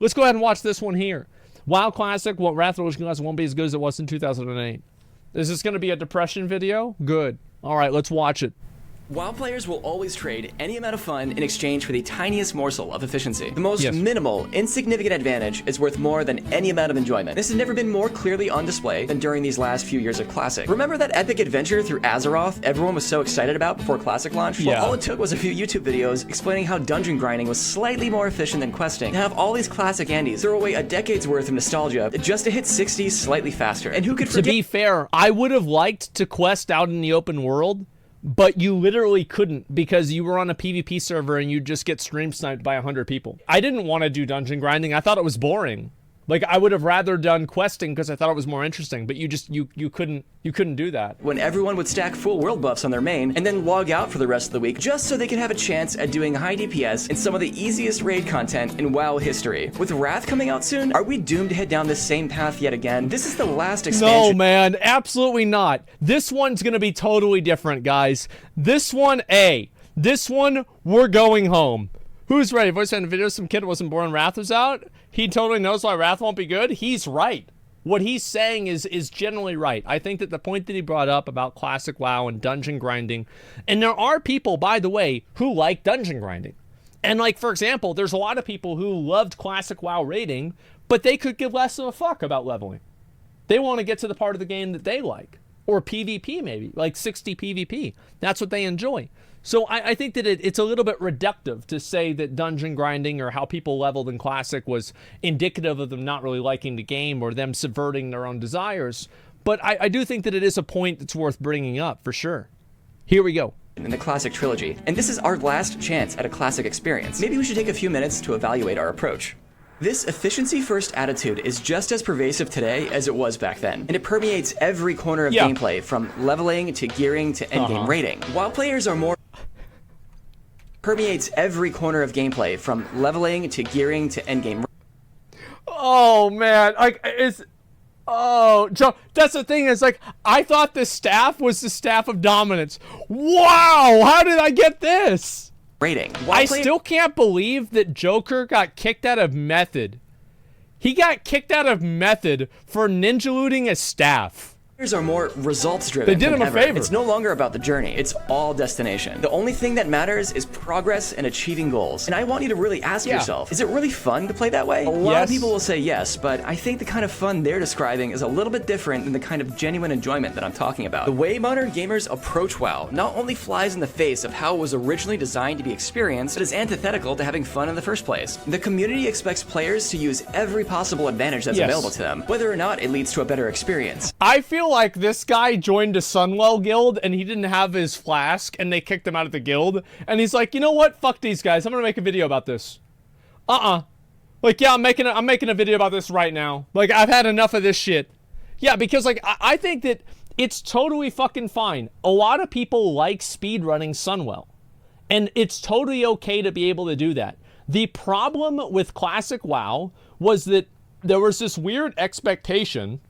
Let's go ahead and watch this one here. WoW Classic, what Wrath of the Lich King Classic won't be as good as it was in 2008. Is this going to be a depression video? Good. All right, let's watch it. WoW players will always trade any amount of fun in exchange for the tiniest morsel of efficiency. The most minimal, insignificant advantage is worth more than any amount of enjoyment. This has never been more clearly on display than during these last few years of Classic. Remember that epic adventure through Azeroth everyone was so excited about before Classic launched? Well, all it took was a few YouTube videos explaining how dungeon grinding was slightly more efficient than questing. To have all these classic Andes throw away a decade's worth of nostalgia just to hit 60s slightly faster. And who could forget— To be fair, I would have liked to quest out in the open world, but you literally couldn't because you were on a PvP server and you'd just get stream sniped by 100 people. I didn't want to do dungeon grinding. I thought it was boring. Like, I would have rather done questing because I thought it was more interesting, but you couldn't do that. When everyone would stack full world buffs on their main and then log out for the rest of the week just so they could have a chance at doing high DPS in some of the easiest raid content in WoW history. With Wrath coming out soon, are we doomed to head down this same path yet again? This is the last expansion— No, man, absolutely not. This one's gonna be totally different, guys. This one, we're going home. Who's ready? Voice in the video, some kid wasn't born, Wrath was out. He totally knows why Wrath won't be good. He's right. What he's saying is generally right. I think that the point that he brought up about classic WoW and dungeon grinding, and there are people, by the way, who like dungeon grinding. And like, for example, there's a lot of people who loved classic WoW raiding, but they could give less of a fuck about leveling. They want to get to the part of the game that they like. Or PvP maybe, like 60 PvP. That's what they enjoy. So I think that it's a little bit reductive to say that dungeon grinding or how people leveled in Classic was indicative of them not really liking the game or them subverting their own desires. But I do think that it is a point that's worth bringing up, for sure. Here we go. In the Classic trilogy, and this is our last chance at a Classic experience. Maybe we should take a few minutes to evaluate our approach. This efficiency-first attitude is just as pervasive today as it was back then, and it permeates every corner of gameplay, from leveling to gearing to endgame raiding. While players are more— permeates every corner of gameplay, from leveling to gearing to endgame. Oh man, like Joe, that's the thing, is like, I thought the staff was the staff of dominance. Wow, how did I get this? Rating. I still can't believe that Joker got kicked out of Method. He got kicked out of Method for ninja looting a staff. Players are more results-driven. They did him a favor. It's no longer about the journey. It's all destination. The only thing that matters is progress and achieving goals. And I want you to really ask yourself, is it really fun to play that way? A lot of people will say yes, but I think the kind of fun they're describing is a little bit different than the kind of genuine enjoyment that I'm talking about. The way modern gamers approach WoW not only flies in the face of how it was originally designed to be experienced, but is antithetical to having fun in the first place. The community expects players to use every possible advantage that's available to them, whether or not it leads to a better experience. I feel like this guy joined a Sunwell guild and he didn't have his flask and they kicked him out of the guild, and he's like, you know what, fuck these guys, I'm gonna make a video about this. Like, yeah, I'm making a video about this right now. Like, I've had enough of this shit. Yeah, because like I think that it's totally fucking fine. A lot of people like speedrunning Sunwell, and it's totally okay to be able to do that. The problem with Classic WoW was that there was this weird expectation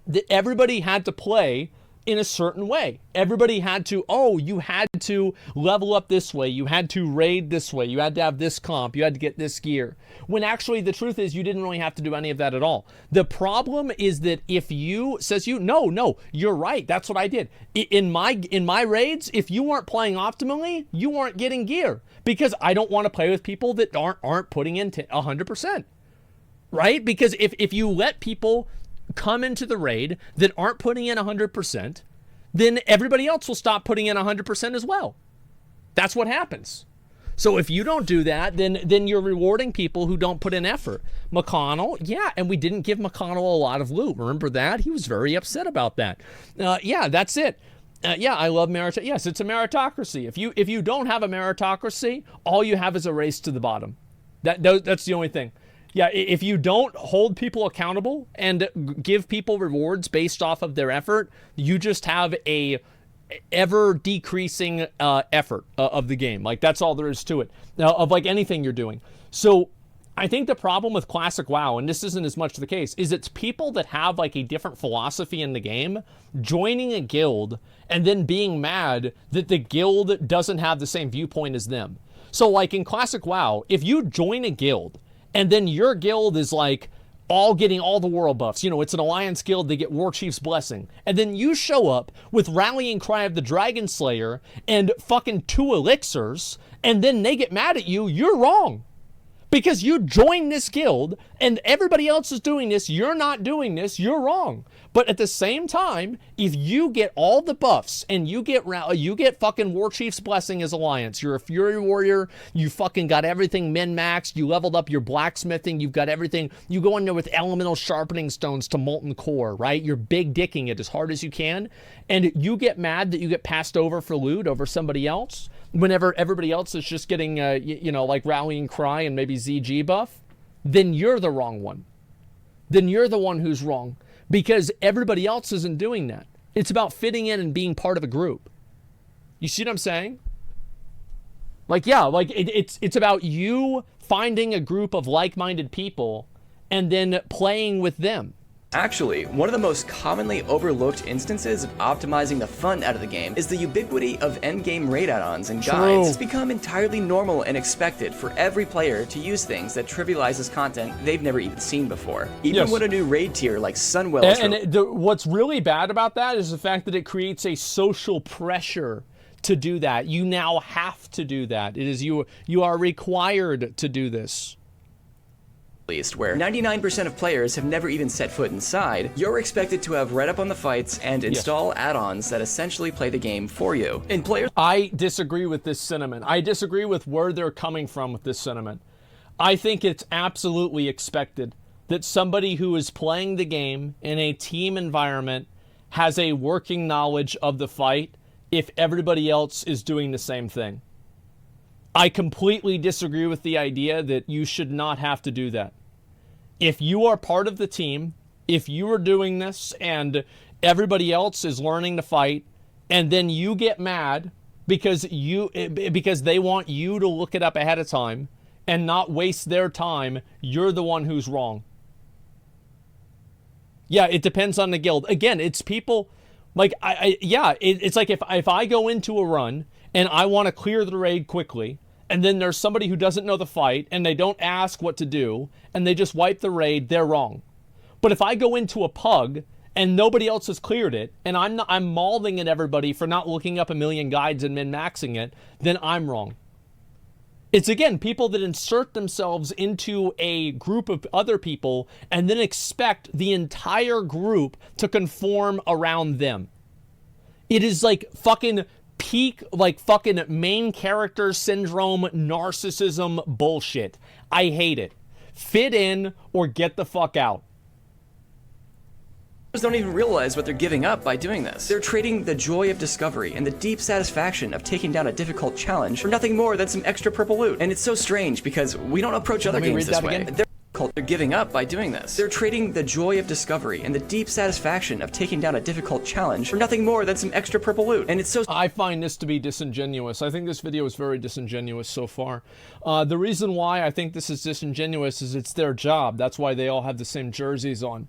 that everybody had to play in a certain way. Everybody had to, you had to level up this way, you had to raid this way, you had to have this comp, you had to get this gear. When actually the truth is you didn't really have to do any of that at all. The problem is that if you, no, you're right, that's what I did. In my raids, if you weren't playing optimally, you weren't getting gear. Because I don't want to play with people that aren't putting in 100%. Right? Because if you let people come into the raid that aren't putting in 100%, then everybody else will stop putting in 100% as well. That's what happens. So if you don't do that, then you're rewarding people who don't put in effort. McConnell, yeah, and we didn't give McConnell a lot of loot. Remember that? He was very upset about that. Yeah, that's it. Yeah, I love meritocracy. Yes, it's a meritocracy. If you don't have a meritocracy, all you have is a race to the bottom. That's the only thing. Yeah, if you don't hold people accountable and give people rewards based off of their effort, you just have a ever decreasing effort of the game. Like, that's all there is to it. Now, of like anything you're doing. So I think the problem with Classic WoW, and this isn't as much the case, is it's people that have like a different philosophy in the game joining a guild and then being mad that the guild doesn't have the same viewpoint as them. So like in Classic WoW, if you join a guild and then your guild is like all getting all the world buffs. You know, it's an alliance guild, they get War Chief's blessing. And then you show up with Rallying Cry of the Dragon Slayer and fucking 2 elixirs, and then they get mad at you. You're wrong. Because you joined this guild and everybody else is doing this, you're not doing this, you're wrong. But at the same time, if you get all the buffs and you get fucking War Chief's blessing as alliance, you're a Fury Warrior, you fucking got everything min-maxed, you leveled up your blacksmithing, you've got everything, you go in there with elemental sharpening stones to molten core, right? You're big dicking it as hard as you can, and you get mad that you get passed over for loot over somebody else, whenever everybody else is just getting, you know, like Rallying Cry and maybe ZG buff, then you're the wrong one. Then you're the one who's wrong. Because everybody else isn't doing that. It's about fitting in and being part of a group. You see what I'm saying? Like, yeah, like it's about you finding a group of like-minded people and then playing with them. Actually, one of the most commonly overlooked instances of optimizing the fun out of the game is the ubiquity of endgame raid add-ons and guides. It's become entirely normal and expected for every player to use things that trivializes content they've never even seen before. Even when a new raid tier like Sunwell... What's really bad about that is the fact that it creates a social pressure to do that. You now have to do that. It is you are required to do this. Where 99% of players have never even set foot inside, you're expected to have read up on the fights and install add-ons that essentially play the game for you. And players... I disagree with this sentiment. I disagree with where they're coming from with this sentiment. I think it's absolutely expected that somebody who is playing the game in a team environment has a working knowledge of the fight if everybody else is doing the same thing. I completely disagree with the idea that you should not have to do that. If you are part of the team, if you are doing this and everybody else is learning to fight, and then you get mad because they want you to look it up ahead of time and not waste their time, you're the one who's wrong. Yeah, it depends on the guild. Again, it's people like it's like if I go into a run and I want to clear the raid quickly, and then there's somebody who doesn't know the fight, and they don't ask what to do, and they just wipe the raid, they're wrong. But if I go into a pug, and nobody else has cleared it, and I'm mauling at everybody for not looking up a million guides and min-maxing it, then I'm wrong. It's, again, people that insert themselves into a group of other people, and then expect the entire group to conform around them. It is like fucking... peak, like, fucking main character syndrome, narcissism bullshit. I hate it. Fit in or get the fuck out. Don't even realize what they're giving up by doing this. They're trading the joy of discovery and the deep satisfaction of taking down a difficult challenge for nothing more than some extra purple loot. And it's so strange because we don't approach other games this way. They're giving up by doing this. They're trading the joy of discovery and the deep satisfaction of taking down a difficult challenge for nothing more than some extra purple loot. And it's so... I find this to be disingenuous. I think this video is very disingenuous so far. The reason why I think this is disingenuous is it's their job. That's why they all have the same jerseys on.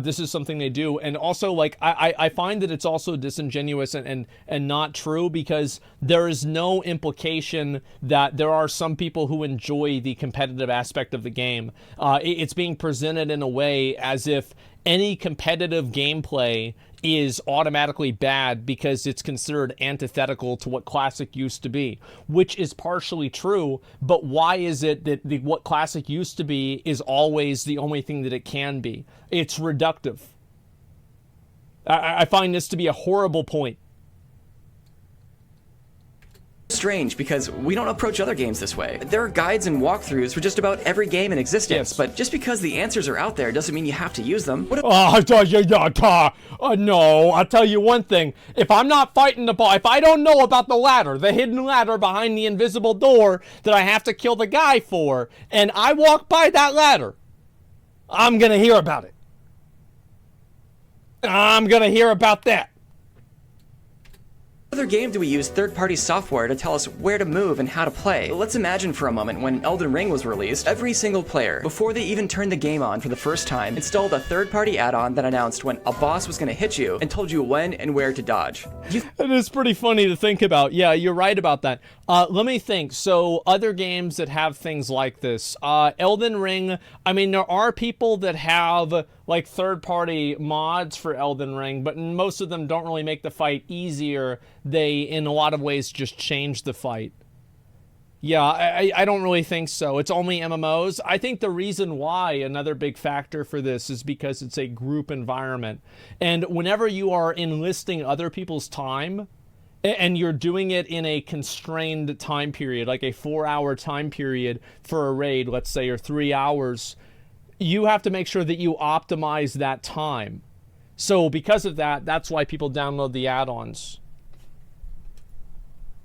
This is something they do. And also, like, I find that it's also disingenuous and not true because there is no implication that there are some people who enjoy the competitive aspect of the game. It's being presented in a way as if any competitive gameplay is automatically bad because it's considered antithetical to what Classic used to be, which is partially true, but why is it that what Classic used to be is always the only thing that it can be? It's reductive. I find this to be a horrible point. Strange because we don't approach other games this way. There are guides and walkthroughs for just about every game in existence, but just because the answers are out there doesn't mean you have to use them. No, I'll tell you one thing. If I'm not fighting the boss, if I don't know about the ladder, the hidden ladder behind the invisible door that I have to kill the guy for, and I walk by that ladder, I'm gonna hear about it. I'm gonna hear about that. Other game do we use third-party software to tell us where to move and how to play? Let's imagine for a moment when Elden Ring was released, every single player, before they even turned the game on for the first time, installed a third-party add-on that announced when a boss was going to hit you and told you when and where to dodge. It is pretty funny to think about. Yeah, you're right about that. Let me think. So other games that have things like this, Elden Ring, I mean, there are people that have like third-party mods for Elden Ring, but most of them don't really make the fight easier. They, in a lot of ways, just change the fight. Yeah, I don't really think so. It's only MMOs. I think the reason why, another big factor for this, is because it's a group environment. And whenever you are enlisting other people's time, and you're doing it in a constrained time period, like a 4-hour time period for a raid, let's say, or 3 hours, you have to make sure that you optimize that time. So because of that, that's why people download the add-ons.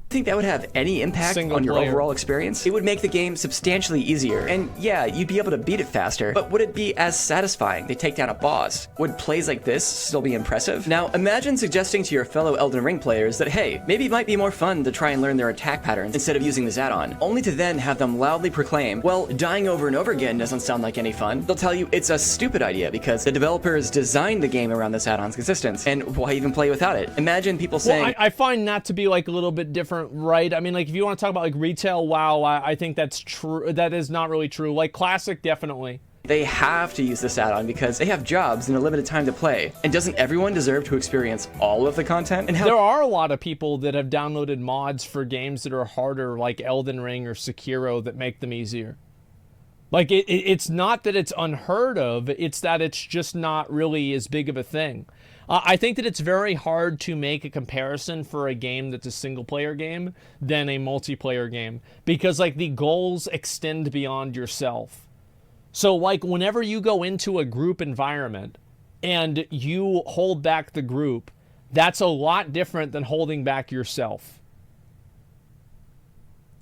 Think that would have any impact on your overall experience? It would make the game substantially easier, and yeah, you'd be able to beat it faster, but would it be as satisfying to take down a boss? Would plays like this still be impressive? Now, imagine suggesting to your fellow Elden Ring players that, hey, maybe it might be more fun to try and learn their attack patterns instead of using this add-on, only to then have them loudly proclaim, well, dying over and over again doesn't sound like any fun. They'll tell you it's a stupid idea because the developers designed the game around this add-on's existence, and why even play without it? Imagine people saying... Well, I find that to be like a little bit different. Right? I mean, like, if you want to talk about like retail WoW, I think that's true. That is not really true. Like Classic, definitely. They have to use this add-on because they have jobs and a limited time to play. And doesn't everyone deserve to experience all of the content? And there are a lot of people that have downloaded mods for games that are harder, like Elden Ring or Sekiro, that make them easier. Like, it's not that it's unheard of, it's that it's just not really as big of a thing. I think that it's very hard to make a comparison for a game that's a single-player game than a multiplayer game, because, like, the goals extend beyond yourself. So, like, whenever you go into a group environment and you hold back the group, that's a lot different than holding back yourself.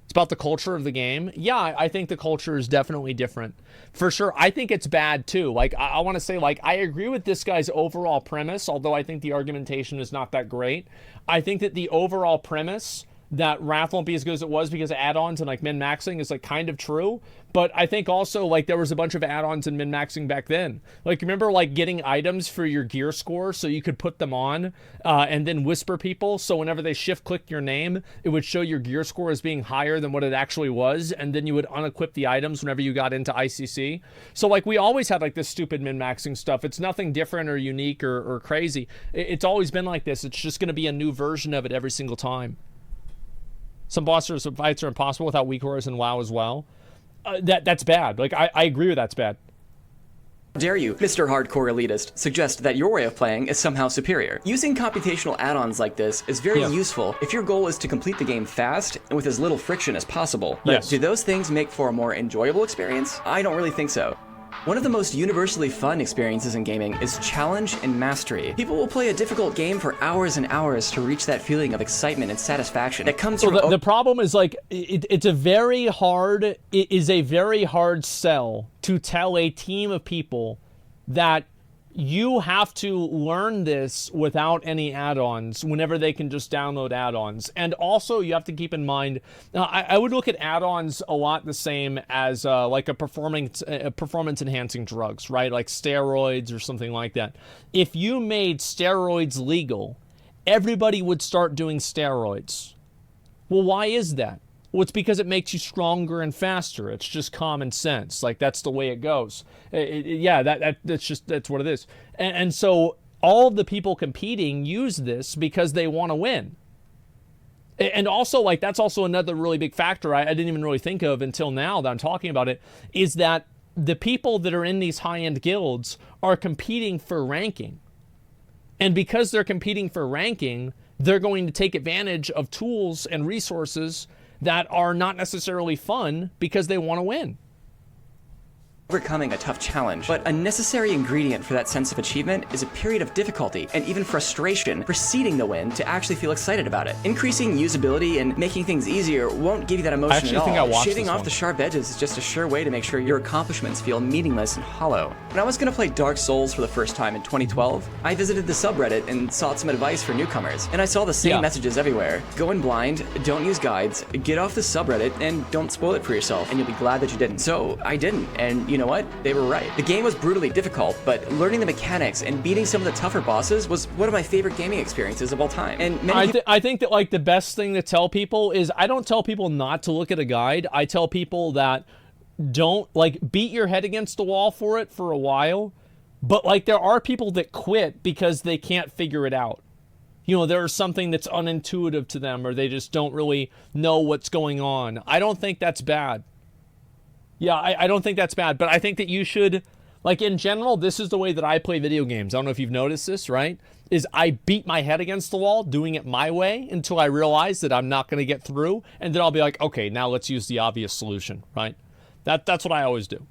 It's about the culture of the game. Yeah, I think the culture is definitely different. For sure, I think it's bad too. Like, I want to say, like, I agree with this guy's overall premise, although I think the argumentation is not that great. I think that the overall premise that Wrath won't be as good as it was because of add-ons and like min-maxing is like kind of true, but I think also like there was a bunch of add-ons and min-maxing back then. Like, remember like getting items for your gear score so you could put them on and then whisper people, so whenever they shift click your name, it would show your gear score as being higher than what it actually was, and then you would unequip the items whenever you got into ICC. So like we always had like this stupid min-maxing stuff. It's nothing different or unique or crazy. It's always been like this. It's just going to be a new version of it every single time. Some boss fights are impossible without weak auras and WoW as well. That's bad. Like, I agree with that's bad. Dare you, Mr. Hardcore Elitist, suggest that your way of playing is somehow superior? Using computational add-ons like this is very useful if your goal is to complete the game fast and with as little friction as possible. But do those things make for a more enjoyable experience? I don't really think so. One of the most universally fun experiences in gaming is challenge and mastery. People will play a difficult game for hours and hours to reach that feeling of excitement and satisfaction that comes from... The problem is, like, it is a very hard sell to tell a team of people that you have to learn this without any add-ons whenever they can just download add-ons. And also, you have to keep in mind, I would look at add-ons a lot the same as like a performance-enhancing drugs, right? Like steroids or something like that. If you made steroids legal, everybody would start doing steroids. Well, why is that? Well, it's because it makes you stronger and faster. It's just common sense. Like, that's the way it goes. That's what it is. And so all of the people competing use this because they want to win. And also, like, that's also another really big factor I didn't even really think of until now that I'm talking about it, is that the people that are in these high-end guilds are competing for ranking. And because they're competing for ranking, they're going to take advantage of tools and resources that are not necessarily fun because they want to win. overcoming a tough challenge. But a necessary ingredient for that sense of achievement is a period of difficulty and even frustration preceding the win to actually feel excited about it. Increasing usability and making things easier won't give you that emotion at all. Shaving off the sharp edges is just a sure way to make sure your accomplishments feel meaningless and hollow. When I was going to play Dark Souls for the first time in 2012, I visited the subreddit and sought some advice for newcomers. And I saw the same messages everywhere. Go in blind, don't use guides, get off the subreddit, and don't spoil it for yourself, and you'll be glad that you didn't. So I didn't, and you know what? They were right. The game was brutally difficult, but learning the mechanics and beating some of the tougher bosses was one of my favorite gaming experiences of all time. And I think that like the best thing to tell people is I don't tell people not to look at a guide. I tell people that don't like beat your head against the wall for it for a while, but like there are people that quit because they can't figure it out. You know, there's something that's unintuitive to them or they just don't really know what's going on. I don't think that's bad. Yeah, I don't think that's bad, but I think that you should, like in general, this is the way that I play video games. I don't know if you've noticed this, right? Is I beat my head against the wall doing it my way until I realize that I'm not going to get through, and then I'll be like, okay, now let's use the obvious solution, right? That's what I always do.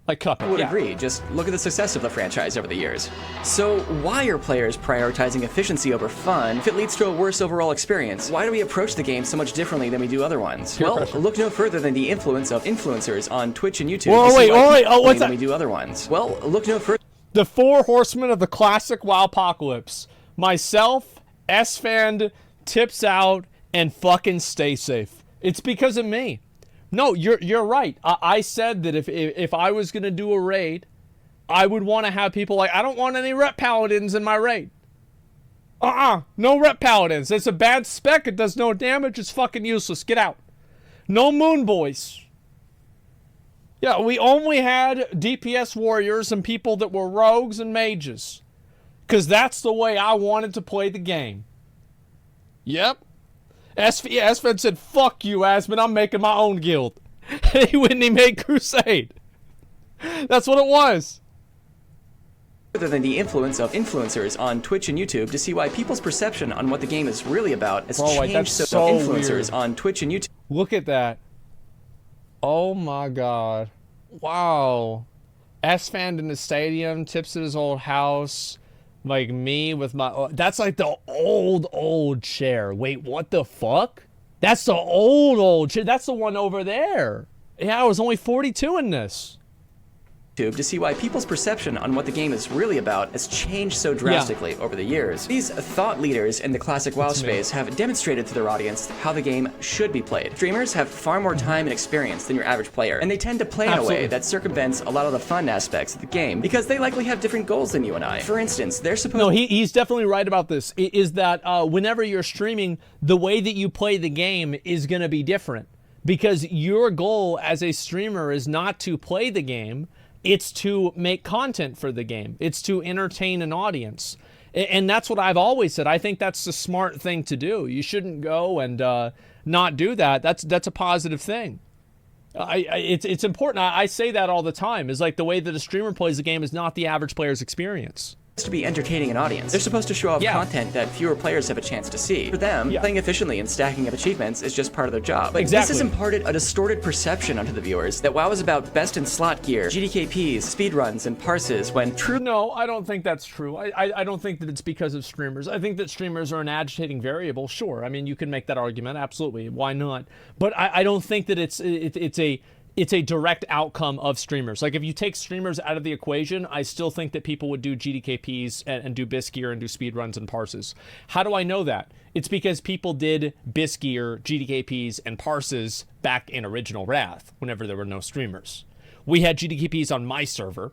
Like Cuphead. I would agree. Just look at the success of the franchise over the years. So why are players prioritizing efficiency over fun if it leads to a worse overall experience? Why do we approach the game so much differently than we do other ones? Look no further than the influence of influencers on Twitch and YouTube. Wait. Oh, what's that? We do other ones. Well, look no further. The four horsemen of the classic WoWpocalypse. Myself, S-Fan, Tips Out, and fucking Stay Safe. It's because of me. No, you're right. I said that if I was going to do a raid, I would want to have people like, I don't want any rep paladins in my raid. No rep paladins. It's a bad spec. It does no damage. It's fucking useless. Get out. No moon boys. Yeah, we only had DPS warriors and people that were rogues and mages. Because that's the way I wanted to play the game. Yep. Asfed said, fuck you, Asmon, I'm making my own guild. And he went and he made Crusade. That's what it was. Other than the influence of influencers on Twitch and YouTube to see why people's perception on what the game is really about has changed. So influencers weird. On Twitch and YouTube. Look at that. Oh my god. Wow. S-Fan in the stadium, Tips at his old house. Like me with my... That's like the old chair. Wait, what the fuck? That's the old chair. That's the one over there. Yeah, I was only 42 in this. To see why people's perception on what the game is really about has changed so drastically over the years. These thought leaders in the classic WoW space have demonstrated to their audience how the game should be played. Streamers have far more time and experience than your average player, and they tend to play in a way that circumvents a lot of the fun aspects of the game because they likely have different goals than you and I. For instance, they're supposed... No, he's definitely right about this, is that whenever you're streaming, the way that you play the game is going to be different because your goal as a streamer is not to play the game. It's to make content for the game. It's to entertain an audience. And that's what I've always said. I think that's the smart thing to do. You shouldn't go and not do that. That's a positive thing. It's important. I say that all the time. It's like the way that a streamer plays the game is not the average player's experience. To be entertaining an audience. They're supposed to show off content that fewer players have a chance to see. For them, playing efficiently and stacking up achievements is just part of their job. But this has imparted a distorted perception onto the viewers that WoW is about best in slot gear, GDKPs, speedruns, and parses when true... No, I don't think that's true. I don't think that it's because of streamers. I think that streamers are an agitating variable. Sure, I mean, you can make that argument. Absolutely. Why not? But I don't think that it's a direct outcome of streamers. Like if you take streamers out of the equation, I still think that people would do GDKPs and do BIS gear and do speedruns and parses. How do I know that? It's because people did BIS gear, GDKPs, and parses back in original Wrath whenever there were no streamers. We had GDKPs on my server.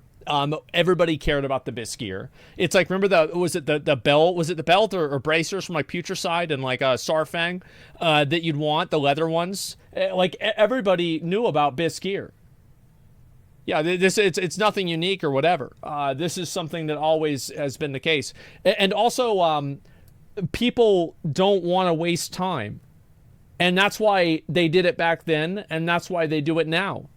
Everybody cared about the BIS gear. It's like, remember the belt? Was it the belt or bracers from like Putricide and like Sarfang that you'd want, the leather ones? Like everybody knew about BIS gear. Yeah, it's nothing unique or whatever. This is something that always has been the case. And also, people don't want to waste time. And that's why they did it back then, and that's why they do it now.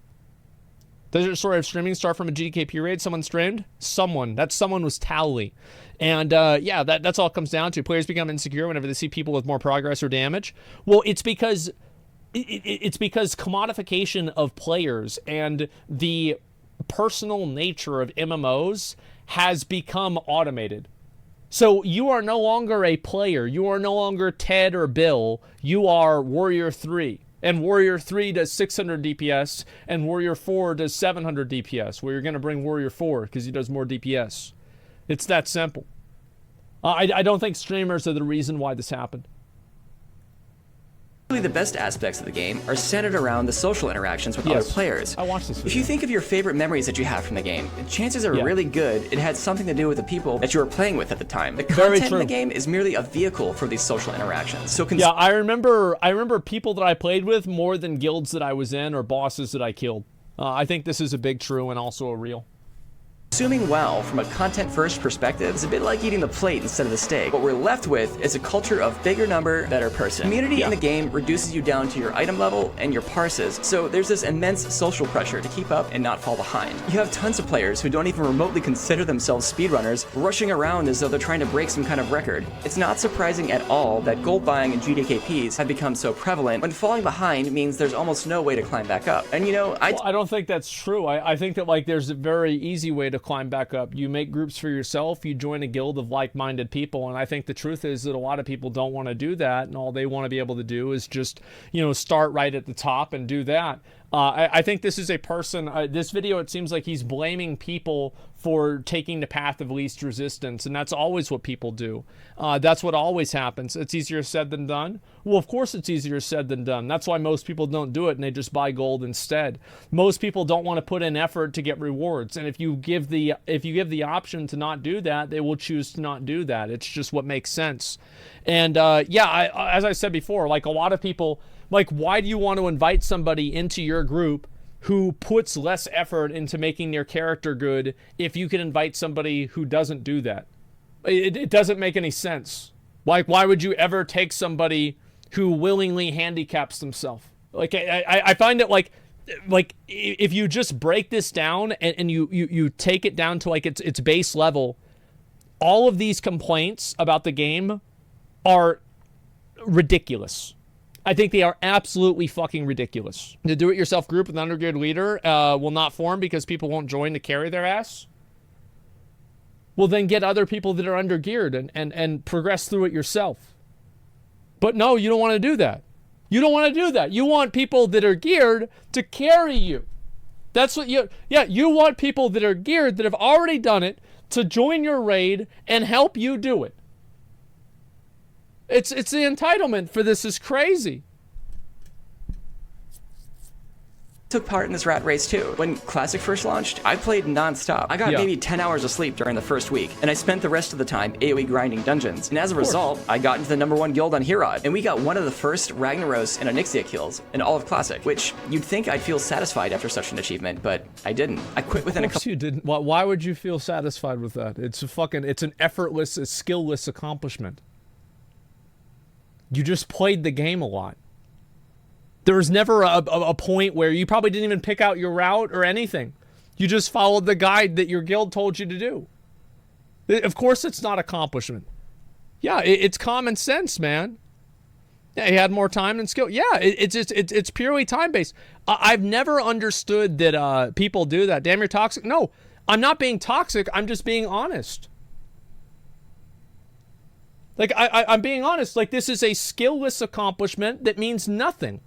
Does your story of streaming start from a GDKP raid? Someone streamed? That someone was Towley. And yeah, that's all it comes down to. Players become insecure whenever they see people with more progress or damage. Well, it's because commodification of players and the personal nature of MMOs has become automated. So you are no longer a player. You are no longer Ted or Bill. You are Warrior 3. And Warrior 3 does 600 DPS, and Warrior 4 does 700 DPS, where you're going to bring Warrior 4 because he does more DPS. It's that simple. I don't think streamers are the reason why this happened. The best aspects of the game are centered around the social interactions with other players. I watched this video. If you think of your favorite memories that you have from the game, chances are really good it had something to do with the people that you were playing with at the time. The content in the game is merely a vehicle for these social interactions. So yeah, I remember people that I played with more than guilds that I was in or bosses that I killed. I think this is a big true and also a real. Consuming WoW from a content-first perspective is a bit like eating the plate instead of the steak. What we're left with is a culture of bigger number, better person. Community in the game reduces you down to your item level and your parses, so there's this immense social pressure to keep up and not fall behind. You have tons of players who don't even remotely consider themselves speedrunners, rushing around as though they're trying to break some kind of record. It's not surprising at all that gold buying and GDKPs have become so prevalent when falling behind means there's almost no way to climb back up. And you know, I don't think that's true. I think that like there's a very easy way to climb back up. You make groups for yourself, you join a guild of like-minded people, and I think the truth is that a lot of people don't want to do that, and all they want to be able to do is just, you know, start right at the top and do that. I think this is a person, this video, it seems like he's blaming people for taking the path of least resistance, and that's always what people do. That's what always happens. It's easier said than done. Well, of course it's easier said than done. That's why most people don't do it, and they just buy gold instead. Most people don't want to put in effort to get rewards, and if you give the option to not do that, they will choose to not do that. It's just what makes sense. And yeah, as I said before, like a lot of people, like, why do you want to invite somebody into your group who puts less effort into making their character good if you can invite somebody who doesn't do that? It doesn't make any sense. Like, why would you ever take somebody who willingly handicaps themselves? Like, I find it like if you just break this down and you take it down to like its base level, all of these complaints about the game are ridiculous. I think they are absolutely fucking ridiculous. The do-it-yourself group with an undergeared leader will not form because people won't join to carry their ass. Well, then get other people that are undergeared and progress through it yourself. But no, you don't want to do that. You don't want to do that. You want people that are geared to carry you. That's what you... Yeah, you want people that are geared, that have already done it, to join your raid and help you do it. It's the entitlement for this is crazy. Took part in this rat race too. When Classic first launched, I played non-stop. I got maybe 10 hours of sleep during the first week, and I spent the rest of the time AoE grinding dungeons. And as a result, I got into the #1 guild on Herod, and we got one of the first Ragnaros and Onyxia kills in all of Classic, which you'd think I'd feel satisfied after such an achievement, but I didn't. I quit within a couple... You didn't. Why would you feel satisfied with that? It's an effortless, skill-less accomplishment. You just played the game a lot. There was never a point where you probably didn't even pick out your route or anything. You just followed the guide that your guild told you to do. Of course it's not accomplishment. Yeah, it's common sense, man. Yeah, he had more time and skill. Yeah, it's purely time-based. I've never understood that people do that. Damn, you're toxic. No, I'm not being toxic. I'm just being honest. Like, I'm being honest. Like, this is a skill-less accomplishment that means nothing.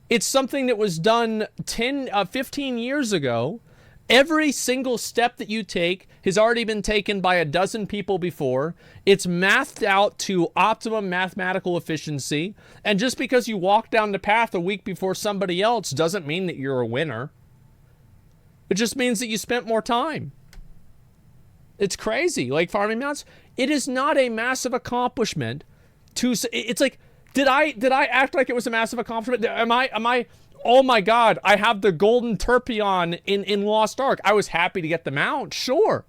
It's something that was done 15 years ago. Every single step that you take has already been taken by a dozen people before. It's mathed out to optimum mathematical efficiency. And just because you walk down the path a week before somebody else doesn't mean that you're a winner. It just means that you spent more time. It's crazy. Like farming mounts, it is not a massive accomplishment to... It's like... Did I act like it was a massive accomplishment? Am I, oh my god, I have the golden Terpion in Lost Ark. I was happy to get the mount, sure.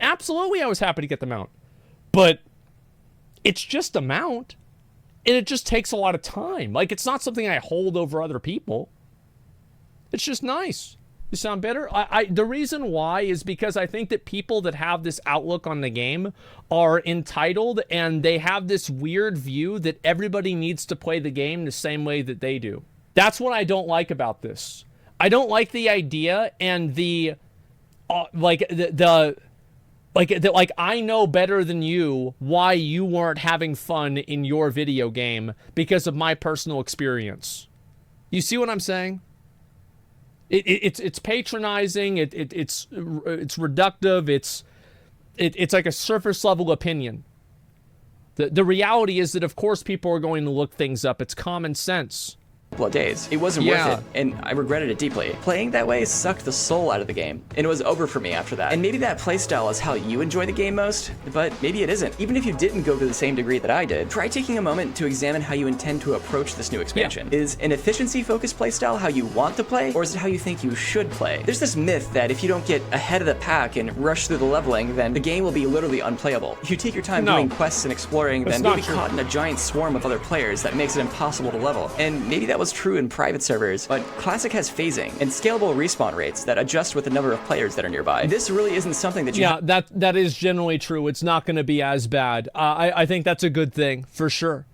Absolutely I was happy to get the mount. But it's just a mount. And it just takes a lot of time. Like, it's not something I hold over other people. It's just nice. You sound bitter? The reason why is because I think that people that have this outlook on the game are entitled, and they have this weird view that everybody needs to play the game the same way that they do. That's what I don't like about this. I don't like the idea and the like like I know better than you why you weren't having fun in your video game because of my personal experience. You see what I'm saying? It's patronizing. It's reductive. It's like a surface level opinion. The reality is that of course people are going to look things up. It's common sense. Couple of days. It wasn't worth it, and I regretted it deeply. Playing that way sucked the soul out of the game, and it was over for me after that. And maybe that playstyle is how you enjoy the game most, but maybe it isn't. Even if you didn't go to the same degree that I did, try taking a moment to examine how you intend to approach this new expansion. Is an efficiency-focused playstyle how you want to play, or is it how you think you should play? There's this myth that if you don't get ahead of the pack and rush through the leveling, then the game will be literally unplayable. If you take your time doing quests and exploring, then you'll be caught in a giant swarm of other players that makes it impossible to level. And maybe that was true in private servers, but Classic has phasing and scalable respawn rates that adjust with the number of players that are nearby. This really isn't something that you... Yeah, that is generally true. It's not going to be as bad. I think that's a good thing, for sure.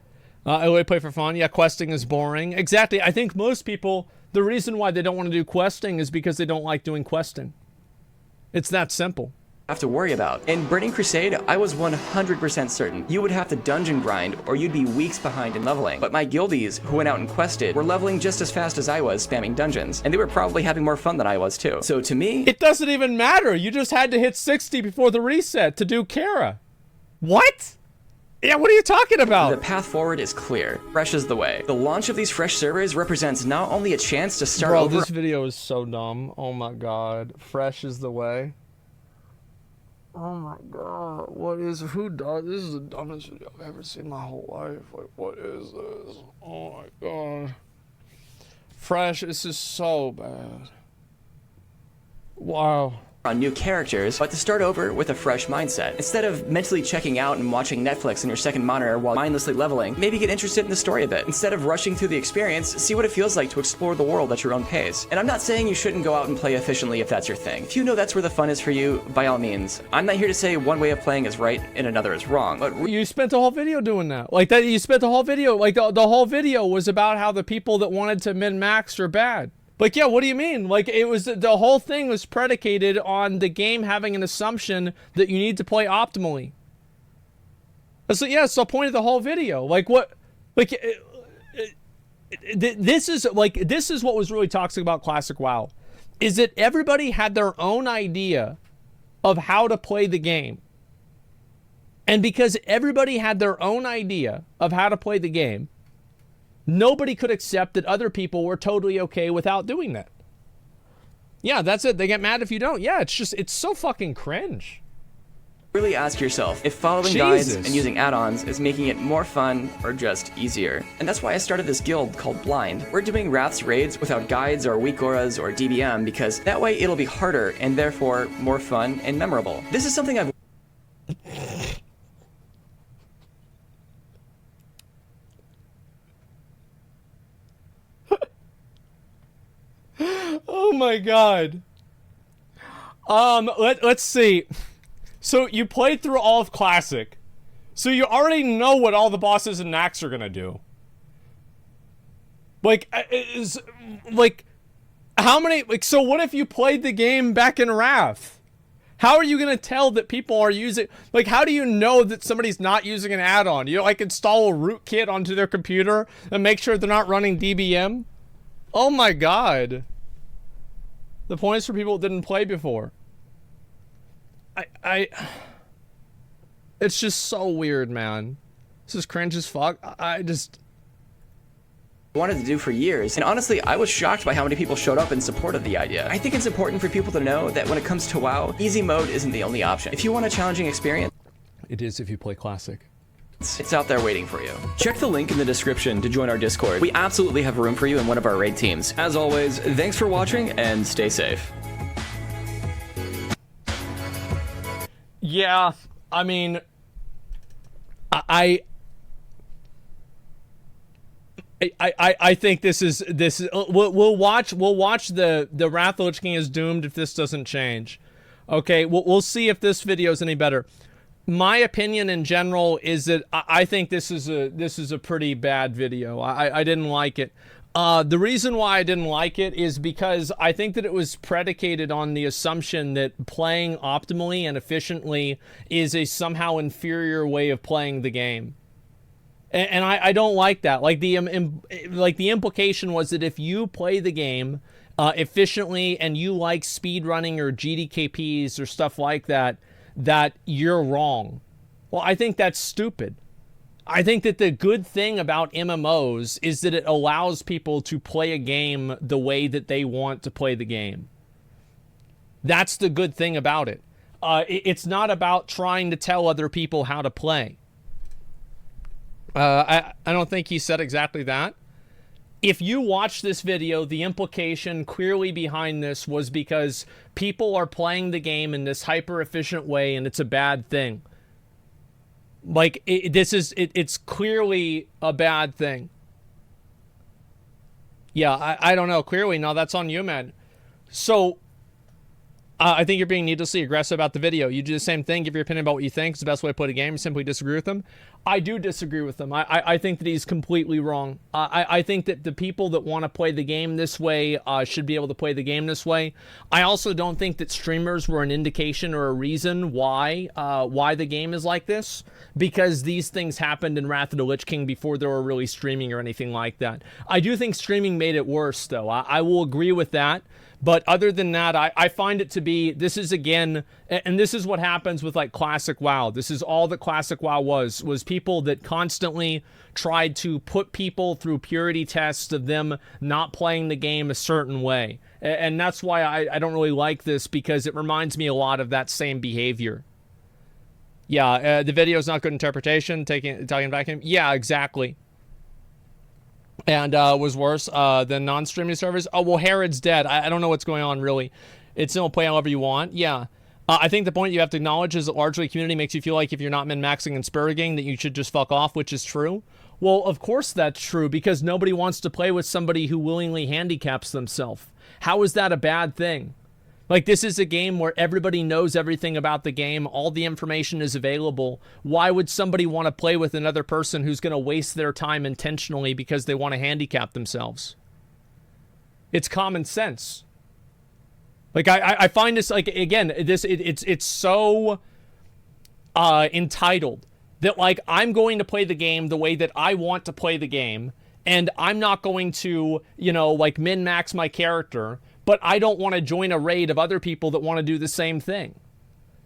I only play for fun. Yeah, questing is boring. Exactly. I think most people, the reason why they don't want to do questing is because they don't like doing questing. It's that simple. Have to worry about. In Burning Crusade, I was 100% certain you would have to dungeon grind or you'd be weeks behind in leveling. But my guildies who went out and quested were leveling just as fast as I was spamming dungeons, and they were probably having more fun than I was too. So to me, it doesn't even matter. You just had to hit 60 before the reset to do Kara. What? Yeah, what are you talking about? The path forward is clear. Fresh is the way. The launch of these fresh servers represents not only a chance to start over... Bro, this video is so dumb. Oh my god. Fresh is the way. Oh my god, who does, this is the dumbest video I've ever seen in my whole life. Like, what is this? Oh my god. Fresh, this is so bad. Wow. On new characters, but to start over with a fresh mindset. Instead of mentally checking out and watching Netflix on your second monitor while mindlessly leveling, maybe get interested in the story a bit. Instead of rushing through the experience, see what it feels like to explore the world at your own pace. And I'm not saying you shouldn't go out and play efficiently if that's your thing. If you know that's where the fun is for you, by all means. I'm not here to say one way of playing is right and another is wrong, but you spent the whole video doing that. Like that, you spent the whole video, like the whole video was about how the people that wanted to min-max are bad. Like, yeah, what do you mean? Like, it was, the whole thing was predicated on the game having an assumption that you need to play optimally. So, yeah, it's the point of the whole video. Like, what, like, this is what was really toxic about Classic WoW, is that everybody had their own idea of how to play the game. And because everybody had their own idea of how to play the game, nobody could accept that other people were totally okay without doing that. Yeah, that's it. They get mad if you don't. Yeah, it's so fucking cringe. Really ask yourself if following guides and using add-ons is making it more fun or just easier. And that's why I started this guild called Blind. We're doing Wrath's raids without guides or weak auras or DBM because that way it'll be harder and therefore more fun and memorable. This is something I've... Oh my god. Let's see. So you played through all of Classic. So you already know what all the bosses and Nax are gonna do. Like, how many, like, so what if you played the game back in Wrath? How are you gonna tell that people are using, like, how do you know that somebody's not using an add-on? You, like, install a rootkit onto their computer and make sure they're not running DBM? Oh my god. The point is for people that didn't play before. It's just so weird, man. This is cringe as fuck. I just wanted to do for years, and honestly I was shocked by how many people showed up in support of the idea. I think it's important for people to know that when it comes to WoW, easy mode isn't the only option. If you want a challenging experience, it is if you play Classic. It's out there waiting for you. Check the link in the description to join our Discord. We absolutely have room for you in one of our raid teams. As always, thanks for watching and stay safe. Yeah, I mean, I think this is we'll watch the Wrath of Lich King is doomed if this doesn't change. Okay, we'll see if this video is any better. My opinion in general is that I think this is a pretty bad video. I didn't like it. The reason why I didn't like it is because I think that it was predicated on the assumption that playing optimally and efficiently is a somehow inferior way of playing the game. And I don't like that. Like the implication was that if you play the game efficiently and you like speedrunning or GDKPs or stuff like that, that you're wrong. Well, I think that's stupid. I think that the good thing about MMOs is that it allows people to play a game the way that they want to play the game. That's the good thing about it. It's not about trying to tell other people how to play. I don't think he said exactly that. If you watch this video, the implication clearly behind this was because people are playing the game in this hyper-efficient way and it's a bad thing. Like, it's clearly a bad thing. Yeah, I don't know. Clearly, no, that's on you, man. So, I think you're being needlessly aggressive about the video. You do the same thing, give your opinion about what you think is the best way to play the game, simply disagree with them. I do disagree with them. I think that he's completely wrong. I think that the people that want to play the game this way should be able to play the game this way. I also don't think that streamers were an indication or a reason why the game is like this, because these things happened in Wrath of the Lich King before they were really streaming or anything like that. I do think streaming made it worse, though. I will agree with that. But other than that, I find it to be, this is again, and this is what happens with like Classic WoW. This is all that Classic WoW was people that constantly tried to put people through purity tests of them not playing the game a certain way. And that's why I don't really like this, because it reminds me a lot of that same behavior. Yeah, the video is not good interpretation, talking back him. Yeah, exactly. And was worse than non-streaming servers. Oh, well, Herod's dead. I don't know what's going on, really. It's still play however you want. Yeah. I think the point you have to acknowledge is that largely community makes you feel like if you're not min-maxing and spurging, that you should just fuck off, which is true. Well, of course that's true, because nobody wants to play with somebody who willingly handicaps themselves. How is that a bad thing? Like, this is a game where everybody knows everything about the game. All the information is available. Why would somebody want to play with another person who's going to waste their time intentionally because they want to handicap themselves? It's common sense. Like, I find this, like, again, it's so entitled that, like, I'm going to play the game the way that I want to play the game, and I'm not going to, you know, like, min-max my character, but I don't want to join a raid of other people that want to do the same thing.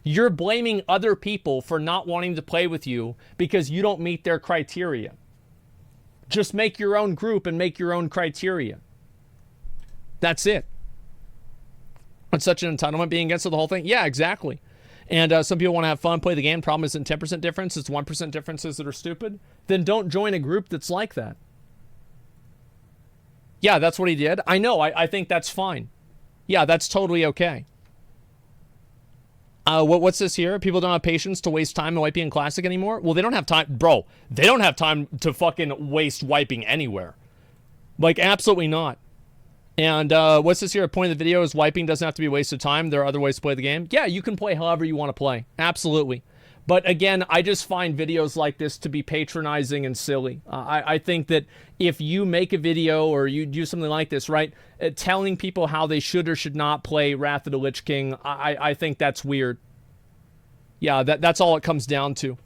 You're blaming other people for not wanting to play with you because you don't meet their criteria. Just make your own group and make your own criteria. That's it. It's such an entitlement being against the whole thing. Yeah, exactly. And some people want to have fun, play the game. Problem isn't 10% difference. It's 1% differences that are stupid. Then don't join a group that's like that. Yeah, that's what he did. I know. I think that's fine. Yeah, that's totally okay. What's this here? People don't have patience to waste time in wiping in Classic anymore? Well, they don't have time. Bro, they don't have time to fucking waste wiping anywhere. Like, absolutely not. And what's this here? A point of the video is wiping doesn't have to be a waste of time. There are other ways to play the game. Yeah, you can play however you want to play. Absolutely. But again, I just find videos like this to be patronizing and silly. I think that if you make a video or you do something like this, right, telling people how they should or should not play Wrath of the Lich King, I think that's weird. Yeah, that's all it comes down to.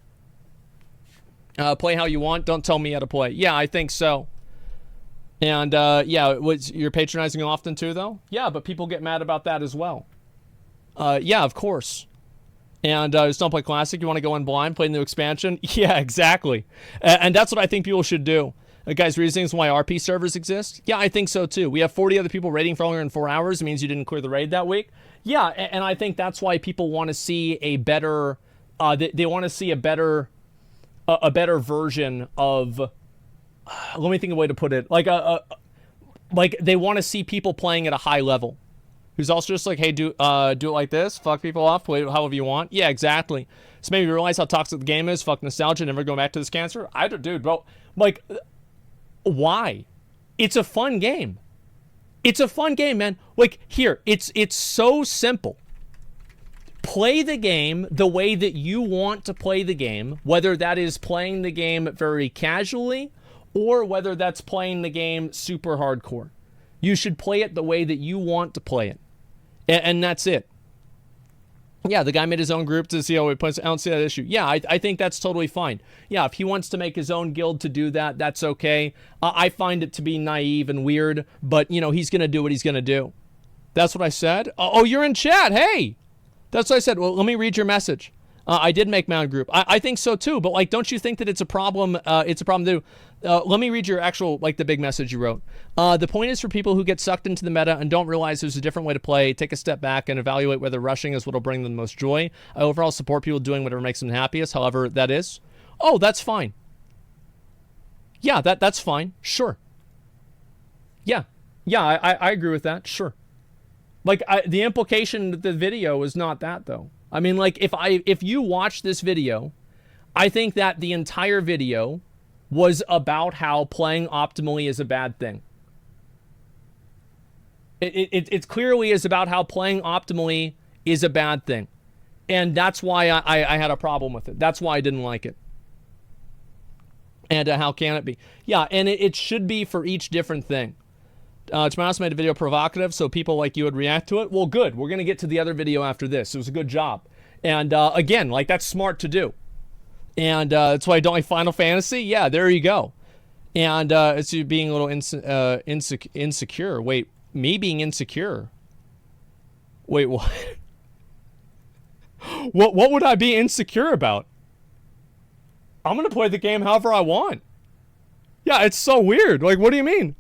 Play how you want. Don't tell me how to play. Yeah, I think so. And yeah, you're patronizing often too, though? Yeah, but people get mad about that as well. Yeah, of course. And just don't play Classic. You want to go in blind, play the new expansion? Yeah, exactly. And that's what I think people should do. Guys, reasons why RP servers exist? Yeah, I think so too. We have 40 other people raiding for longer than 4 hours. It means you didn't clear the raid that week. Yeah, and I think that's why people want to see a better... they want to see a better version of... let me think of a way to put it. Like they want to see people playing at a high level. Who's also just like, hey, do it like this, fuck people off, play it however you want. Yeah, exactly. So maybe you realize how toxic the game is, fuck nostalgia, never going back to this cancer. Dude, bro, like, why? It's a fun game. It's a fun game, man. Like, here, it's so simple. Play the game the way that you want to play the game, whether that is playing the game very casually or whether that's playing the game super hardcore. You should play it the way that you want to play it. And that's it. Yeah, the guy made his own group to see how he plays. I don't see that issue. Yeah, I think that's totally fine. Yeah, if he wants to make his own guild to do that, that's okay. I find it to be naive and weird, but, you know, he's going to do what he's going to do. That's what I said? Oh, you're in chat. Hey! That's what I said. Well, let me read your message. I did make my own group. I think so too, but like, don't you think that it's a problem? It's a problem too. Let me read your actual, like, the big message you wrote. The point is for people who get sucked into the meta and don't realize there's a different way to play, take a step back and evaluate whether rushing is what will bring them the most joy. I overall support people doing whatever makes them happiest, however that is. Oh, that's fine. Yeah, that's fine. Sure. Yeah. Yeah, I agree with that. Sure. Like, the implication of the video is not that, though. I mean, like, if you watch this video, I think that the entire video was about how playing optimally is a bad thing. It clearly is about how playing optimally is a bad thing. And that's why I had a problem with it. That's why I didn't like it. And how can it be? Yeah, and it should be for each different thing. Tomas made a video provocative, so people like you would react to it. Well, good. We're going to get to the other video after this. It was a good job. And again, like, that's smart to do. And that's why I don't like Final Fantasy. Yeah, there you go. And it's you being a little insecure. Wait, me being insecure? Wait, what? What would I be insecure about? I'm going to play the game however I want. Yeah, it's so weird. Like, what do you mean?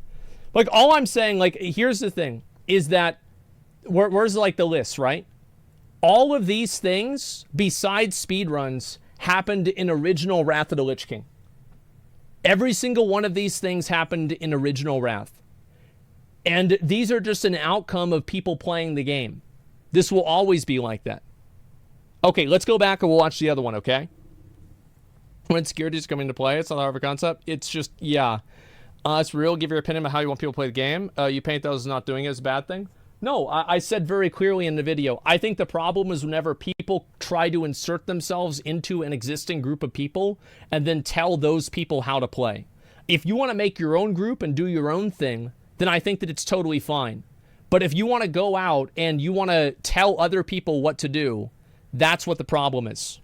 Like, all I'm saying, like, here's the thing, is that, where's, like, the list, right? All of these things, besides speedruns, happened in original Wrath of the Lich King. Every single one of these things happened in original Wrath. And these are just an outcome of people playing the game. This will always be like that. Okay, let's go back and we'll watch the other one, okay? When security is coming into play, it's not a hard of a concept. It's just, yeah. It's real. Give your opinion about how you want people to play the game. You paint those as not doing it as a bad thing. No, I said very clearly in the video, I think the problem is whenever people try to insert themselves into an existing group of people and then tell those people how to play. If you want to make your own group and do your own thing, then I think that it's totally fine. But if you want to go out and you want to tell other people what to do, that's what the problem is.